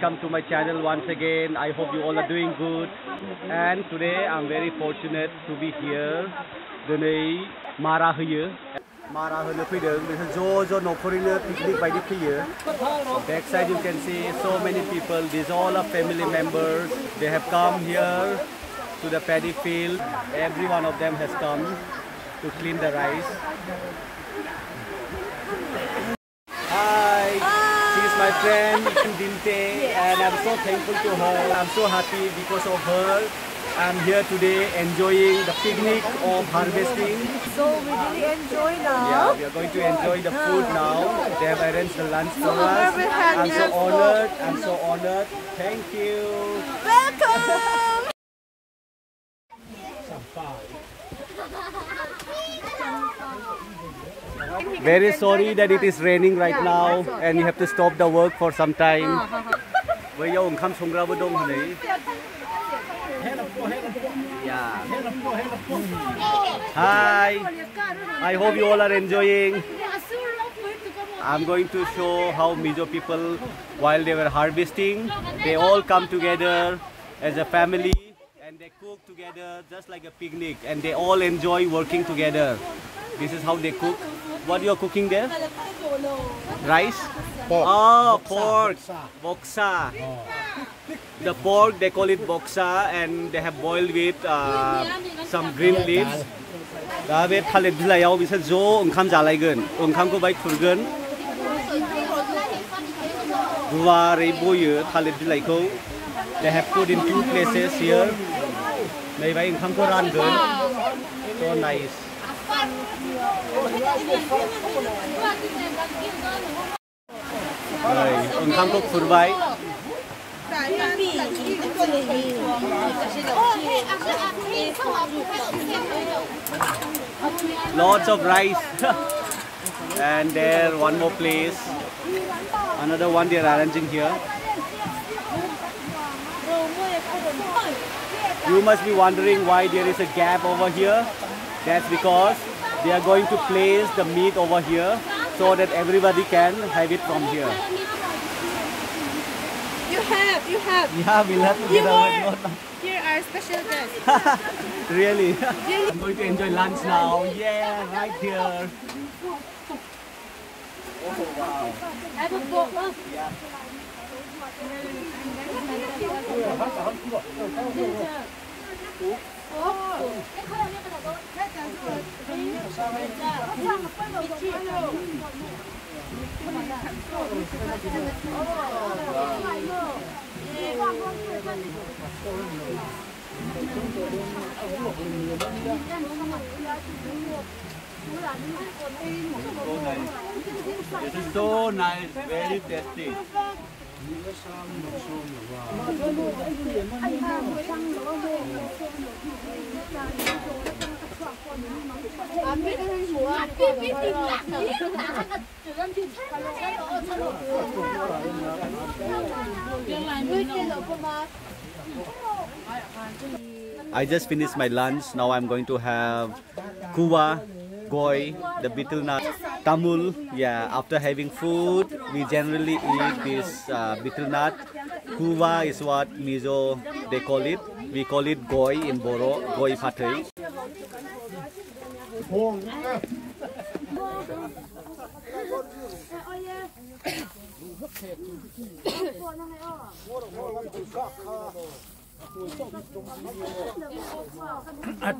welcome to my channel once again. I hope you all are doing good. And today I'm very fortunate to be here. Today Mara hoyo. Mara hono fैदों. बिसोर ज' न'खरैनो picnic बायदि फैयो. Backside you can see so many people. These all are family members. They have come here to the paddy field. Every one of them has come to clean the rice. Hi. She is my friend Dinte, and I'm so thankful to her. I'm so happy because of her. I'm here today enjoying the picnic of harvesting. So we really enjoy now. Yeah, we are going to enjoy the food now. They have arranged the lunch for us. I'm so honored. I'm so honored. Thank you. Welcome. Very sorry that it is raining right now and you have to stop the work for some time. बैयाव ओंखाम संग्राबो दं हनै. Yeah. Hi. I hope you all are enjoying. I'm going to show how Mizo people, while they were harvesting, they all come together as a family and they cook together just like a picnic, and they all enjoy working together. This is how they cook. What you are cooking there? Rice? Pork. Oh, pork. Boksa. The pork, they call it boksa, and they have boiled with some green leaves. दा बे थालिर बिलाइयाव बिसोर ज' ओंखाम जालायगोन. ओंखामखौ bye खुरगोन. गुवारै बयो थालिर बिलाइखौ. They have put in 2 places here. नैबाय ओंखामखौ रानगोन. So nice. ओंखामखौ खुरबाय. Lots of rice. And there one more place. Another one they are arranging here. You must be wondering why there is a gap over here. That's because they are going to place the meat over here so that everybody can have it from here. You have. Yeah, we'll have to get away. Here are special guests. Really? I'm going to enjoy lunch now. Yeah, right here. Oh, wow. Yeah. This is so nice, very tasty. I just finished my lunch. Now I'm going to have kuwa, goi, the betel nut, tamul. Yeah, after having food, we generally eat this betel nut. Kuwa is what Mizo they call it. We call it goi in Boro, goi patay.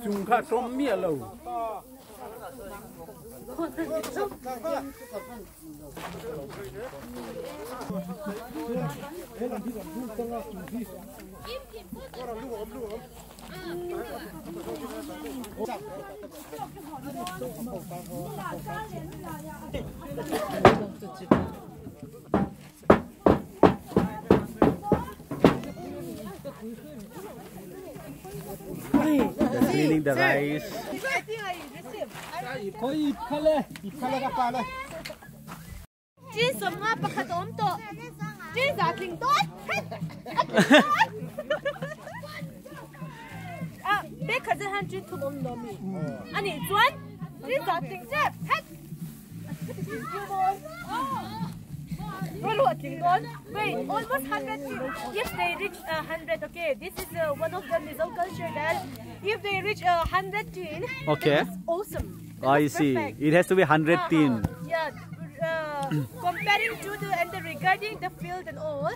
Chung kha som mía lâu. They're cleaning the rice. Chứ sớm ngã bạc khát ốm tổ. Chứ giả tình tốt. À, bé khát ra han chứ thùng ốm đó mi. Anh ấy chuẩn. Chứ giả tình chết. Hết. Wait, almost 100. If they reach 100, okay, this is one of the Mizo culture that if they reach 100 tin, Okay. that's awesome. I That's see. perfect. It has to be 100 tin. Yeah, comparing to the and regarding the field and all,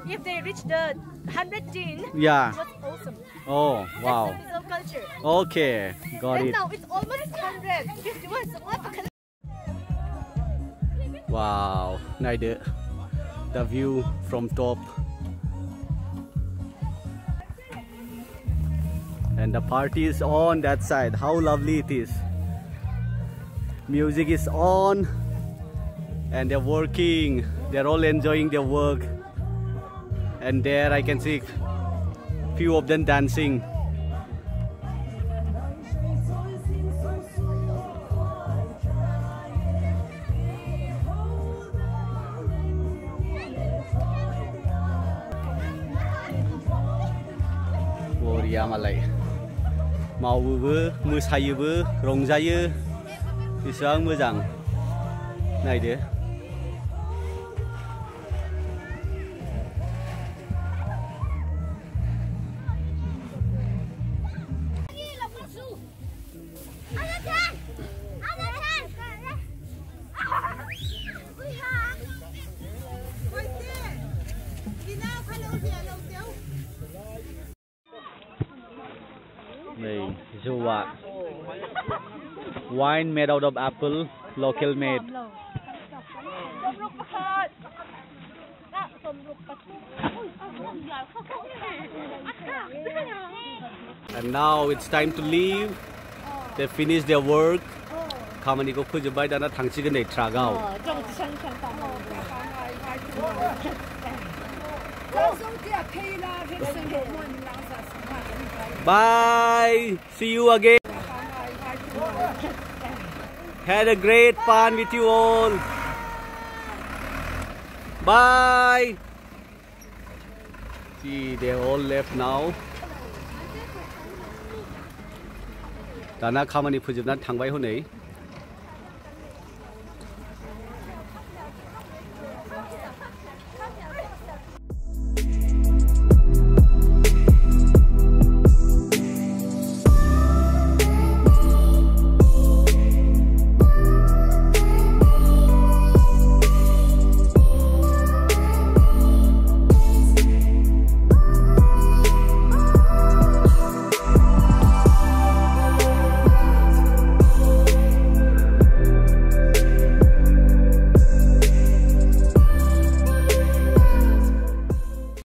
if they reach the 100 tin, Yeah. that's awesome. Oh, wow. That's the Mizo culture. Okay, got And it. now it's almost 100. Wow, nice the view from top. And the party is on that side. How lovely it is. Music is on. And they're working. They're all enjoying their work. And there I can see few of them dancing. Korea malai. Mawuबो मोसायोबो रंजायो बेसेबां मोजां नायदो Đây, Joa. Wine made out of apple, local made. And now it's time to leave. They finished their work. खामानिखौ फोजोबबाय दाना थांसिगोन नै ट्राकआव. Bye. See you again. Had a great fun with you all. Bye. See, they all left now. दाना खामानि फोजोबनानै थांबाय हनै